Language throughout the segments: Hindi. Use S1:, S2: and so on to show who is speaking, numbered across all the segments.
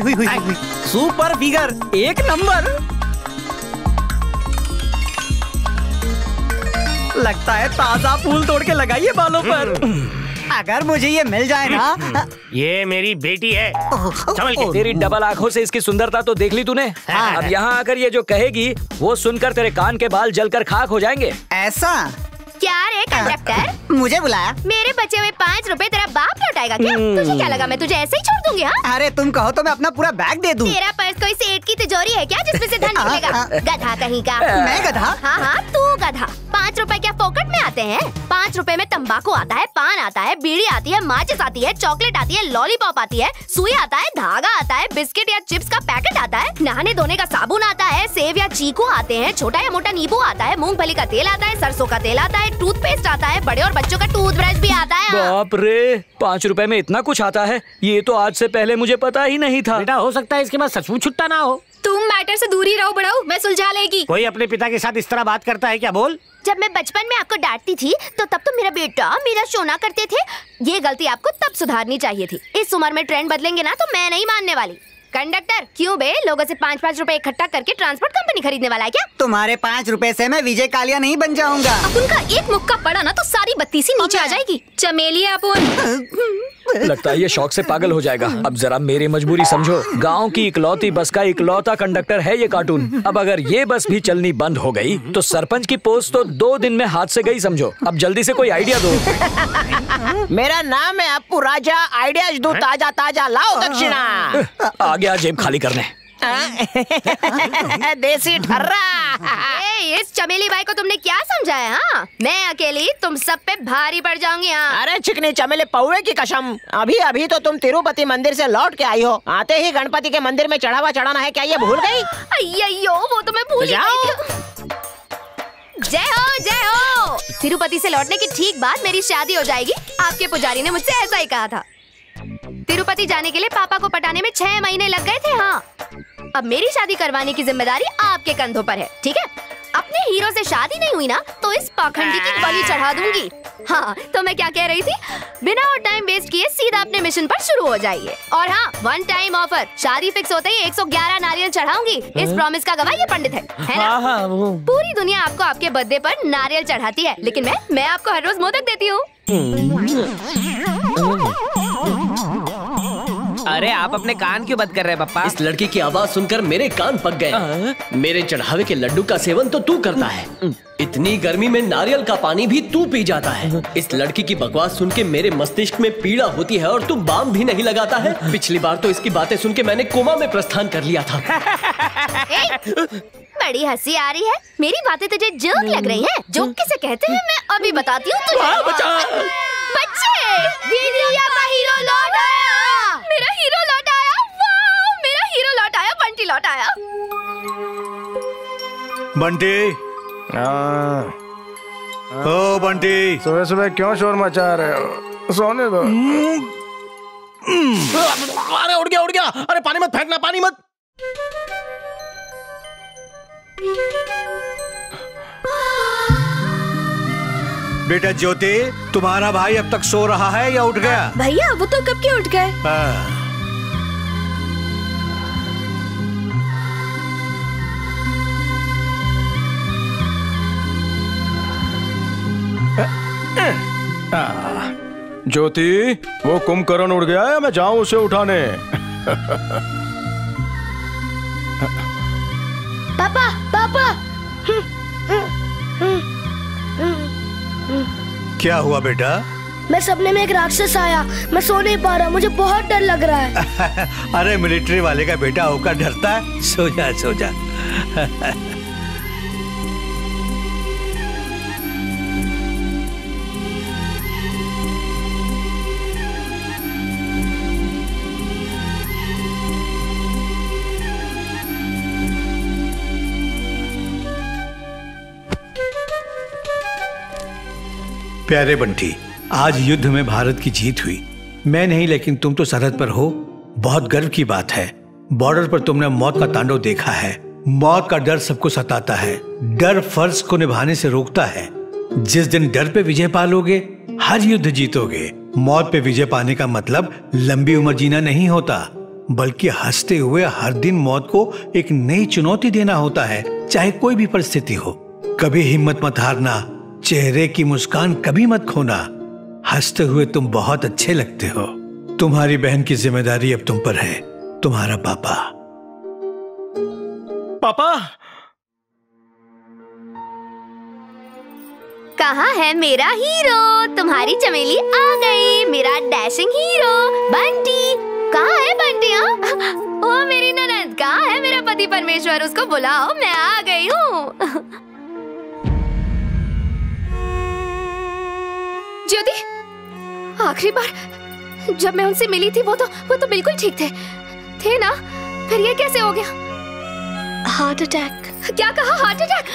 S1: हुई। सुपर फिगर, एक नंबर। लगता है ताजा फूल तोड़ के लगाइए बालों पर। अगर मुझे ये मिल जाए ना।
S2: ये मेरी बेटी है।
S3: संभल के। तेरी डबल आंखों से इसकी सुंदरता तो देख ली तूने। अब यहाँ आकर ये जो कहेगी वो सुनकर तेरे कान के बाल जलकर खाक हो जाएंगे।
S1: ऐसा
S4: क्या रे कंडक्टर,
S1: मुझे बुलाया?
S4: मेरे बचे हुए 5 रुपए तेरा बाप लौटाएगा क्या? तुझे क्या लगा मैं तुझे ऐसे ही छोड़ दूंगी? हाँ,
S1: अरे तुम कहो तो मैं अपना पूरा बैग दे दूं।
S4: तेरा पर्स कोई सेठ की तिजोरी है क्या जिसमें से धन निकलेगा? गधा कहीं का।
S1: मैं गधा?
S4: हाँ, तू गधा। 5 रुपए क्या फोकट में आते हैं? 5 रुपए में तंबाकू आता है, पान आता है, बीड़ी आती है, माचिस आती है, चॉकलेट आती है, लॉलीपॉप आती है, सुई आता है, धागा आता है, बिस्किट या चिप्स का पैकेट आता है, नहाने धोने का साबुन आता है, सेब या चीकू आते हैं, छोटा या मोटा नींबू आता है, मूंगफली का तेल आता है, सरसों का तेल आता है, टूथपेस्ट आता है, बड़े और बच्चों का टूथब्रश भी आता है।
S3: बाप रे, 5 रुपए में इतना कुछ आता है? ये तो आज से पहले मुझे पता ही नहीं था।
S2: बेटा हो सकता है इसके बाद सचमुच छुट्टा ना हो।
S4: तुम मैटर से दूर ही रहो बड़ाऊ, मैं सुलझा लेगी।
S2: कोई अपने पिता के साथ इस तरह बात करता है क्या? बोल।
S4: जब मैं बचपन में आपको डांटती थी तो तब तो मेरा बेटा मेरा सोना करते थे। ये गलती आपको तब सुधारनी चाहिए थी। इस उम्र में ट्रेंड बदलेंगे ना तो मैं नहीं मानने वाली। कंडक्टर, क्यों बे, लोगों से 5-5 रुपए इकट्ठा करके ट्रांसपोर्ट कंपनी खरीदने वाला है क्या?
S1: तुम्हारे 5 रुपए से मैं विजय कालिया नहीं बन जाऊंगा।
S4: अब उनका एक मुक्का पड़ा ना तो सारी बत्ती सी नीचे आ जाएगी। चमेली अपन।
S3: लगता है ये शौक से पागल हो जाएगा। अब जरा मेरी मजबूरी समझो। गांव की इकलौती बस का इकलौता कंडक्टर है ये कार्टून। अब अगर ये बस भी चलनी बंद हो गई तो सरपंच की पोस्ट तो 2 दिन में हाथ से गई समझो। अब जल्दी से कोई आइडिया दो।
S5: मेरा नाम है अपू राजा, आइडियाज दो ताजा ताजा, लाओ दक्षिणा।
S3: आ गया जेब खाली करने।
S5: देसी ठर्रा।
S4: इस चमेली भाई को तुमने क्या समझाया? हाँ, मैं अकेली तुम सब पे भारी पड़ जाऊंगी। हाँ।
S5: अरे चिकनी चमेली पौवे की कसम, अभी अभी तो तुम तिरुपति मंदिर से लौट के आई हो। आते ही गणपति के मंदिर में चढ़ावा चढ़ाना है, क्या ये भूल गई?
S4: अय्यो, वो तो मैं भूल गई थी। जय हो जय हो। तिरुपति से लौटने की ठीक बाद मेरी शादी हो जाएगी। आपके पुजारी ने मुझसे ऐसा ही कहा था। तिरुपति जाने के लिए पापा को पटाने में 6 महीने लग गए थे। हाँ, अब मेरी शादी करवाने की जिम्मेदारी आपके कंधों पर है, ठीक है? अपने हीरो से शादी नहीं हुई ना तो इस पाखंडी की बलि चढ़ा दूंगी। हाँ, तो मैं क्या कह रही थी? बिना और टाइम वेस्ट किए सीधा अपने मिशन पर शुरू हो जाइए। और हाँ, 1 टाइम ऑफर, शादी फिक्स होते ही 111 नारियल चढ़ाऊंगी। इस प्रॉमिस का गवाह ये पंडित है ना? पूरी दुनिया आपको आपके बर्थडे पर नारियल चढ़ाती है, लेकिन मैं आपको हर रोज मोदक देती हूँ।
S5: अरे आप अपने कान क्यों बंद कर रहे हैं पापा?
S6: इस लड़की की आवाज सुनकर मेरे कान पक गए। मेरे चढ़ावे के लड्डू का सेवन तो तू करता है, इतनी गर्मी में नारियल का पानी भी तू पी जाता है। इस लड़की की बकवास सुन के मेरे मस्तिष्क में पीड़ा होती है और तू बाम भी नहीं लगाता है। पिछली बार तो इसकी बातें सुन के मैंने कोमा में प्रस्थान कर लिया था।
S4: बड़ी हंसी आ रही है। मेरी बातें तुझे जोक लग रही हैं? जोक किसे कहते हैं मैं अभी बताती हूँ तुझे। बच्चे, दीदी आपका हीरो लौट आया। मेरा हीरो लौट आया। वाह, मेरा हीरो लौट आया। बंटी लौट आया।
S7: बंटी, ओ बंटी,
S8: सुबह सुबह क्यों शोर मचा रहे हो? सोने दो।
S2: अरे उड़ गया। अरे पानी मत फेंकना, पानी मत।
S7: बेटा ज्योति, तुम्हारा भाई अब तक सो रहा है या उठ गया?
S4: भैया वो तो कब के उठ गए।
S8: ज्योति, वो कुंभकर्ण उड़ गया है, मैं जाऊं उसे उठाने?
S4: पापा पापा।
S7: क्या हुआ बेटा?
S9: मैं सपने में एक राक्षस आया, मैं सो नहीं पा रहा, मुझे बहुत डर लग रहा है।
S7: अरे मिलिट्री वाले का बेटा होकर डरता है? सो जा सो जा। प्यारे बंटी, आज युद्ध में भारत की जीत हुई। मैं नहीं, लेकिन तुम तो सरहद पर हो। बहुत गर्व की बात है। बॉर्डर पर तुमने मौत का तांडव देखा है। मौत का डर सबको सताता है। डर फर्ज को निभाने से रोकता है। जिस दिन डर पे विजय पालोगे, हर युद्ध जीतोगे। मौत पे विजय पाने का मतलब लंबी उम्र जीना नहीं होता, बल्कि हंसते हुए हर दिन मौत को एक नई चुनौती देना होता है, चाहे कोई भी परिस्थिति हो। कभी हिम्मत मत हारना, चेहरे की मुस्कान कभी मत खोना। हंसते हुए तुम बहुत अच्छे लगते हो। तुम्हारी बहन की जिम्मेदारी अब तुम पर है, तुम्हारा पापा।
S8: पापा
S4: कहाँ है मेरा हीरो? तुम्हारी चमेली आ गई, मेरा डैशिंग हीरो बंटी। कहाँ है बंटी? ओ मेरी ननद, कहाँ है मेरा पति परमेश्वर? उसको बुलाओ, मैं आ गई हूँ। ज्योति, आखिरी बार जब मैं उनसे मिली थी वो तो बिल्कुल ठीक थे ना? फिर ये कैसे हो गया? Heart attack. क्या कहा? Heart attack?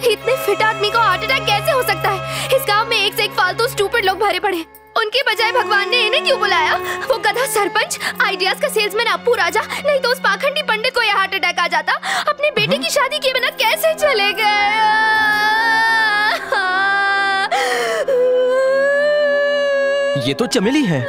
S4: इतने फिट आदमी को हार्ट अटैक कैसे हो सकता है? इस गांव में एक से एक फालतू स्टूपिड लोग भरे पड़े। उनके बजाय भगवान ने इन्हें क्यों बुलाया? वो गधा सरपंच, आइडियाज का सेल्समैन अप्पू राजा, नहीं तो उस पाखंडी पंडित को यह हार्ट अटैक आ जाता। अपने बेटे की शादी किए बिना कैसे चले गए?
S8: ये तो चमेली है।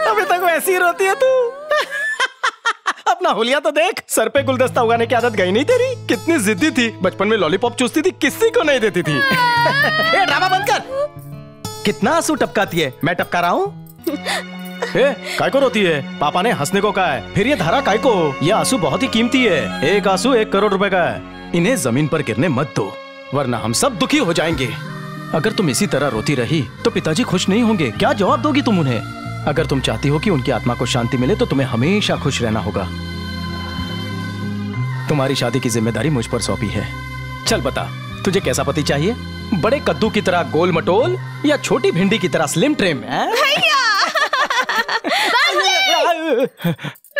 S2: अभी तक वैसी ही रोती है तू। अपना होलिया तो देख, सर पे गुलदस्ता उगाने की आदत गई नहीं तेरी? कितनी जिद्दी थी, बचपन में लॉलीपॉप चूसती थी, किसी को नहीं देती थी। ए, ड्रामा बंद कर। कितना आंसू टपकाती है? मैं टपका रहा हूँ? काय को रोती है? पापा ने हंसने को कहा है। फिर ये धारा काय को? ये आंसू बहुत ही कीमती है। एक आंसू 1 करोड़ रुपए का है। इन्हें जमीन पर गिरने मत दो, वरना हम सब दुखी हो जाएंगे। अगर तुम इसी तरह रोती रही तो पिताजी खुश नहीं होंगे। क्या जवाब दोगी तुम उन्हें? अगर तुम चाहती हो कि उनकी आत्मा को शांति मिले तो तुम्हें हमेशा खुश रहना होगा। तुम्हारी शादी की जिम्मेदारी मुझ पर सौंपी है। चल बता, तुझे कैसा पति चाहिए? बड़े कद्दू की तरह गोल मटोल या छोटी भिंडी की तरह स्लिम ट्रिम?
S4: मैं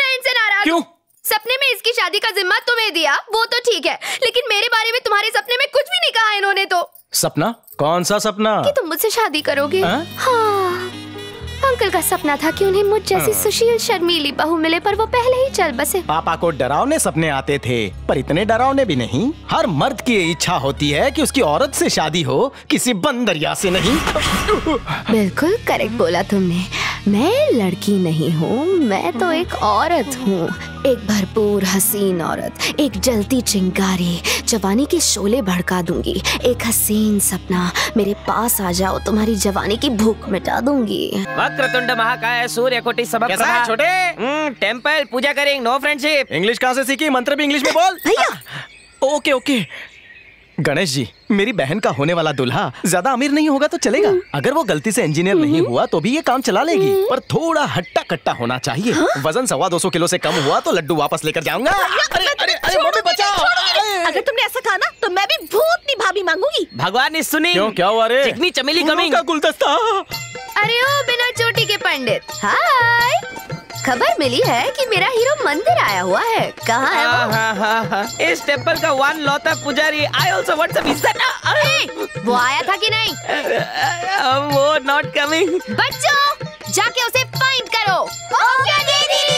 S4: इनसे नाराज।
S2: क्यों?
S4: सपने में इसकी शादी का जिम्मा तुम्हें दिया, वो तो ठीक है, लेकिन मेरे बारे में तुम्हारे सपने में कुछ भी नहीं कहा इन्होंने तो।
S2: सपना? कौन सा सपना?
S4: कि तुम मुझसे शादी करोगे। हाँ, अंकल का सपना था कि उन्हें मुझ जैसी सुशील शर्मीली बहू मिले, पर वो पहले ही चल बसे।
S2: पापा को डरावने सपने आते थे, पर इतने डरावने भी नहीं। हर मर्द की इच्छा होती है कि उसकी औरत से शादी हो, किसी बंदरिया से नहीं।
S4: बिल्कुल करेक्ट बोला तुमने। मैं लड़की नहीं हूँ, मैं तो एक औरत हूँ। एक भरपूर हसीन औरत, एक जलती चिंगारी, जवानी के शोले भड़का दूंगी। एक हसीन सपना, मेरे पास आ जाओ, तुम्हारी जवानी की भूख मिटा दूंगी।
S5: वक्रतुंड महाकाय सूर्यकोटि समप्रभा।
S2: छोटे
S5: टेंपल पूजा करेंगे, नो फ्रेंडशिप।
S2: इंग्लिश कहाँ से सीखी? मंत्र भी इंग्लिश में बोल।
S5: भैया
S2: ओके ओके। गणेश जी, मेरी बहन का होने वाला दूल्हा ज्यादा अमीर नहीं होगा तो चलेगा। अगर वो गलती से इंजीनियर नहीं हुआ तो भी ये काम चला लेगी, पर थोड़ा हट्टा कट्टा होना चाहिए। वजन 250 किलो से कम हुआ तो लड्डू वापस लेकर जाऊंगा। अरे अरे अरे मम्मी बचाओ।
S10: अगर तुमने ऐसा कहा ना तो मैं भी भूतनी भाभी मांगूंगी।
S5: भगवान ने सुनी।
S2: क्यों, क्या हुआ रे?
S5: चिकनी चमेली कमिंग।
S2: का गुलदस्ता।
S4: अरे ओ बिना चोटी के पंडित, हाय। खबर मिली है कि मेरा हीरो मंदिर आया हुआ है। कहाँ है वो?
S5: इस टेंपल का वन लौता पुजारी। I also want some Easter।
S4: वो आया था कि नहीं?
S5: वो नॉट कमिंग।
S4: बच्चों, जाके उसे फाइंड करो। ओके दीदी।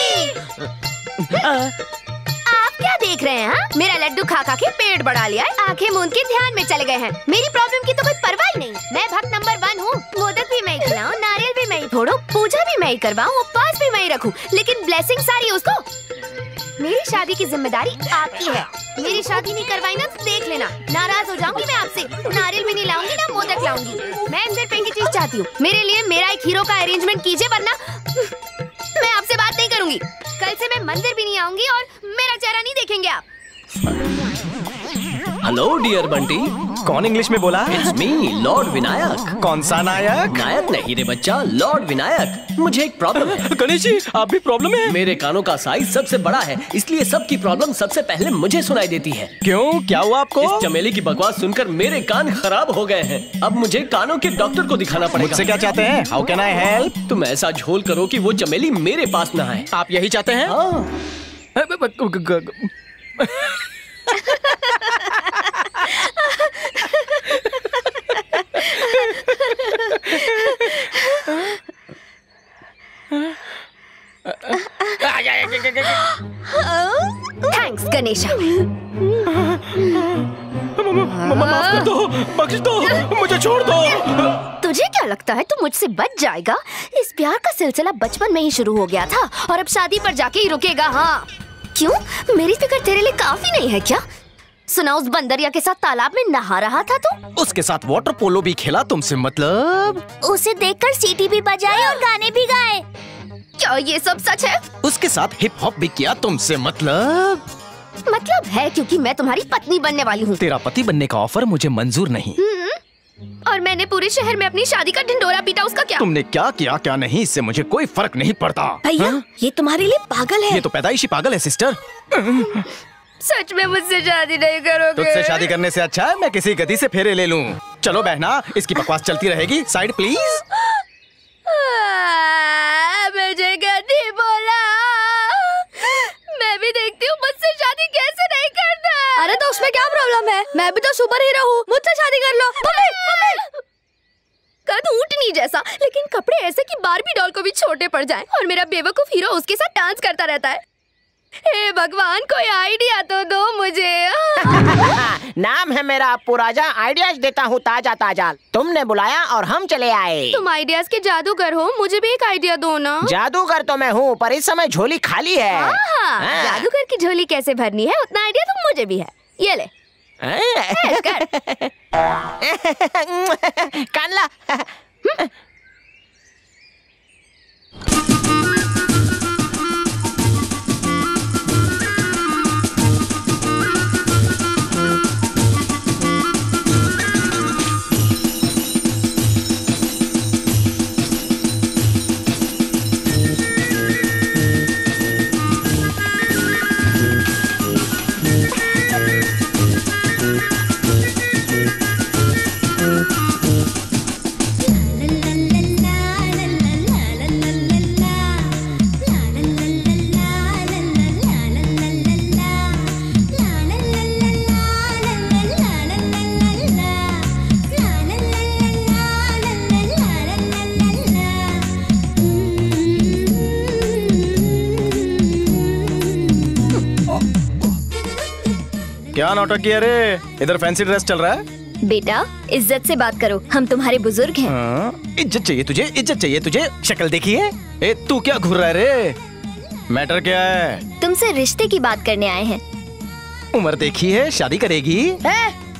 S4: आप क्या देख रहे हैं? हाँ? मेरा लड्डू खा खा के पेट बढ़ा लिया है, आंखें मूंद के ध्यान में चले गए हैं। मेरी प्रॉब्लम की तो कोई परवाह ही नहीं। मैं भक्त नंबर 1 हूँ। मोदक भी मैं ही खिलाऊं, नारियल भी मैं ही फोड़ूं, पूजा भी मैं ही करवाऊं, उपवास भी मैं ही रखूं, लेकिन ब्लेसिंग सारी उसको। मेरी शादी की जिम्मेदारी आपकी है। मेरी शादी नहीं करवाई ना तो देख लेना, नाराज हो जाऊंगी मैं आपसे। नारियल भी नहीं लाऊंगी ना मोदक लाऊंगी। मैं सिर्फ एक ही चीज चाहती हूँ, मेरे लिए मेरा एक हीरो का अरेंजमेंट कीजिए, वरना मैं आपसे बात नहीं करूंगी। कल से मैं मंदिर भी नहीं आऊंगी और मेरा चेहरा नहीं देखेंगे आप।
S6: Hello dear Bunty.
S2: कौन इंग्लिश में बोला?
S6: It's me, lord Vinayak.
S2: कौन सा नायक?
S6: नायक नहीं रे बच्चा, लॉर्ड विनायक। मुझे एक प्रॉब्लम है।
S2: गणेश जी, आप भी प्रॉब्लम है?
S6: मेरे कानों का साइज सबसे बड़ा है, इसलिए सबकी प्रॉब्लम सबसे पहले मुझे सुनाई देती है।
S2: क्यों, क्या हुआ आपको?
S6: इस चमेली की बकवास सुनकर मेरे कान खराब हो गए हैं। अब मुझे कानों के डॉक्टर को दिखाना पड़ेगा।
S2: मुझसे क्या चाहते हैं? How can I help?
S6: तुम ऐसा झोल करो कि वो चमेली मेरे पास ना आए।
S2: आप यही चाहते हैं?
S6: हाँ।
S4: गणेशा।
S2: माफ कर दो, बख्श दो, मुझे छोड़ दो।
S4: तुझे क्या लगता है तू मुझसे बच जाएगा? इस प्यार का सिलसिला बचपन में ही शुरू हो गया था और अब शादी पर जाके ही रुकेगा। हाँ क्यों, मेरी फिक्र तेरे लिए काफी नहीं है क्या? सुना उस बंदरिया के साथ तालाब में नहा रहा था तू?
S2: उसके साथ वाटर पोलो भी खेला तुमसे मतलब?
S9: उसे देखकर सीटी भी बजाई और गाने भी गाए।
S4: क्या ये सब सच है?
S2: उसके साथ हिप हॉप भी किया तुमसे मतलब?
S4: मतलब है क्योंकि मैं तुम्हारी पत्नी बनने वाली हूँ।
S2: तेरा पति बनने का ऑफर मुझे मंजूर नहीं।
S4: और मैंने पूरे शहर में अपनी शादी का ढिंडोरा पीटा, उसका क्या?
S2: तुमने क्या किया क्या नहीं, इससे मुझे कोई फर्क नहीं पड़ता।
S10: भैया ये तुम्हारे लिए पागल है।
S2: ये तो पैदाइशी पागल है सिस्टर।
S4: सच में मुझसे शादी नहीं करोगे?
S2: तुझसे शादी करने से अच्छा है मैं किसी गधी से फेरे ले लूं। चलो बहना, इसकी बकवास चलती रहेगी। Side please.
S4: मुझे गधी बोला। मैं भी देखती हूँ मुझसे शादी कैसे नहीं करता।
S9: अरे तो उसमें क्या प्रॉब्लम है? मैं भी तो सुपर हीरो हूँ, मुझसे शादी कर लो।
S4: कद ऊँटनी जैसा, लेकिन कपड़े ऐसे कि बार्बी डॉल को भी छोटे पड़ जाएं और मेरा बेवकूफ हीरो उसके साथ डांस करता रहता है। हे भगवान, कोई आइडिया तो दो मुझे।
S5: नाम है मेरा अप्पू राजा, आइडियाज देता हूँ ताजा ताजा। तुमने बुलाया और हम चले आए।
S4: तुम आइडियाज के जादूगर हो, मुझे भी एक आइडिया दो ना।
S5: जादूगर तो मैं हूँ, पर इस समय झोली खाली है। हाँ।
S4: जादूगर की झोली कैसे भरनी है उतना आइडिया तो मुझे भी है। ये ले।
S5: कानला।
S2: क्या नाटक किया रे? इधर फैंसी ड्रेस चल रहा है?
S4: बेटा इज्जत से बात करो, हम तुम्हारे बुजुर्ग हैं।
S2: इज्जत चाहिए तुझे, इज्जत चाहिए तुझे। शक्ल देखी है? ए तू क्या घूर रहा है रे? मैटर क्या है?
S4: तुमसे रिश्ते की बात करने आए हैं।
S2: उम्र देखी है? शादी करेगी?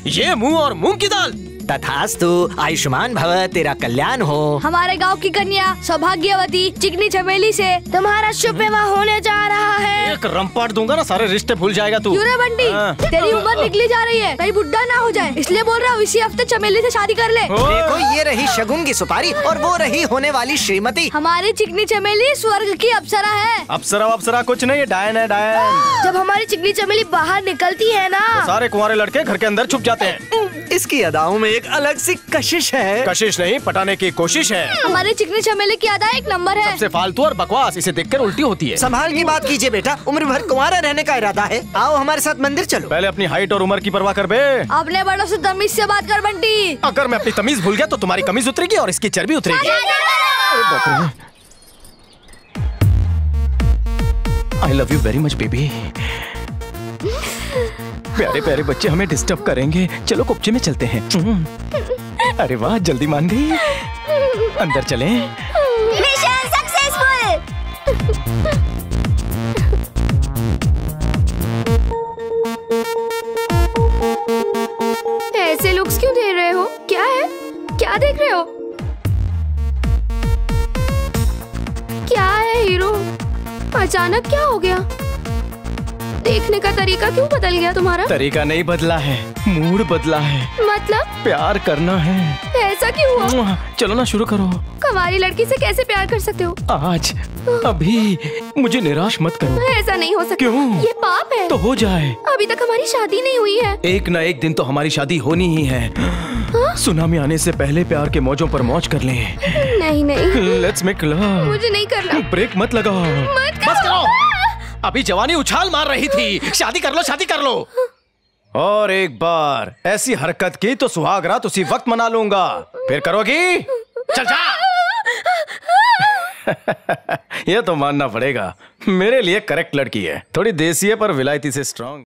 S2: ये मुंह और मूंग की दाल।
S3: तथास्तु, आयुष्मान भव, तेरा कल्याण हो।
S9: हमारे गांव की कन्या सौभाग्यवती चिकनी चमेली से तुम्हारा शुभ विवाह होने जा रहा है।
S2: एक रंपाट दूंगा ना, सारे रिश्ते भूल जाएगा तू।
S9: क्यों रे बंटी, तेरी उम्र निकली जा रही है, कहीं बुढ़ा ना हो जाए, इसलिए बोल रहा हूँ इसी हफ्ते चमेली से शादी कर ले।
S3: देखो ये रही शगुन की सुपारी और वो रही होने वाली श्रीमती।
S9: हमारी चिकनी चमेली स्वर्ग की अप्सरा है।
S2: अप्सरा कुछ नहीं, डायन है डायन।
S9: जब हमारी चिकनी चमेली बाहर निकलती है ना,
S2: तो सारे कुंवारे लड़के घर के अंदर छुप जाते हैं।
S3: इसकी अदाओं में एक अलग सी कशिश है।
S2: कशिश नहीं, पटाने की कोशिश है।
S9: हमारी चिकनी चमेली की अदा एक नंबर है।
S2: सबसे फालतू और बकवास, इसे देखकर उल्टी होती है।
S3: संभाल की बात कीजिए बेटा, उम्र भर कुंवारा रहने का इरादा है। आओ हमारे साथ मंदिर चलो।
S2: पहले अपनी हाइट और उम्र की परवाह कर बे।
S9: अपने बड़ों से तमीज से बात कर बंटी।
S2: अगर मैं अपनी तमीज भूल गया तो तुम्हारी कमीज उतरेगी और इसकी चर्बी उतरेगी। I love you very much baby. प्यारे प्यारे बच्चे हमें डिस्टर्ब करेंगे, चलो कुप्चे में चलते हैं। अरे वाह, जल्दी मान गई। अंदर चलें।
S9: Mission successful.
S4: ऐसे लुक्स क्यों दे रहे हो? क्या है? क्या देख रहे हो? क्या है हीरो? अचानक क्या हो गया? देखने का तरीका क्यों बदल गया तुम्हारा?
S2: तरीका नहीं बदला है, मूड बदला है।
S4: मतलब?
S2: प्यार करना है।
S4: ऐसा क्यों हुआ?
S2: चलो ना शुरू करो।
S4: हमारी लड़की से कैसे प्यार कर सकते हो?
S2: आज अभी मुझे निराश मत करो।
S4: ऐसा नहीं हो सकता।
S2: क्यों?
S4: ये पाप है।
S2: तो हो जाए।
S4: अभी तक हमारी शादी नहीं हुई है।
S2: एक न एक दिन तो हमारी शादी होनी ही है। सुनामी आने से पहले प्यार के मौजों पर मौज कर लें।
S4: नहीं नहीं,
S2: लेट्स मेक लव।
S4: मुझे नहीं करना।
S2: ब्रेक मत लगाओ।
S4: मत
S2: बस करो। अभी जवानी उछाल मार रही थी। शादी कर लो, शादी कर लो। और एक बार ऐसी हरकत की तो सुहाग रात उसी वक्त मना लूंगा। फिर करोगी? चल जा। ये तो मानना पड़ेगा, मेरे लिए करेक्ट लड़की है। थोड़ी देसी है पर विलायती से स्ट्रांग।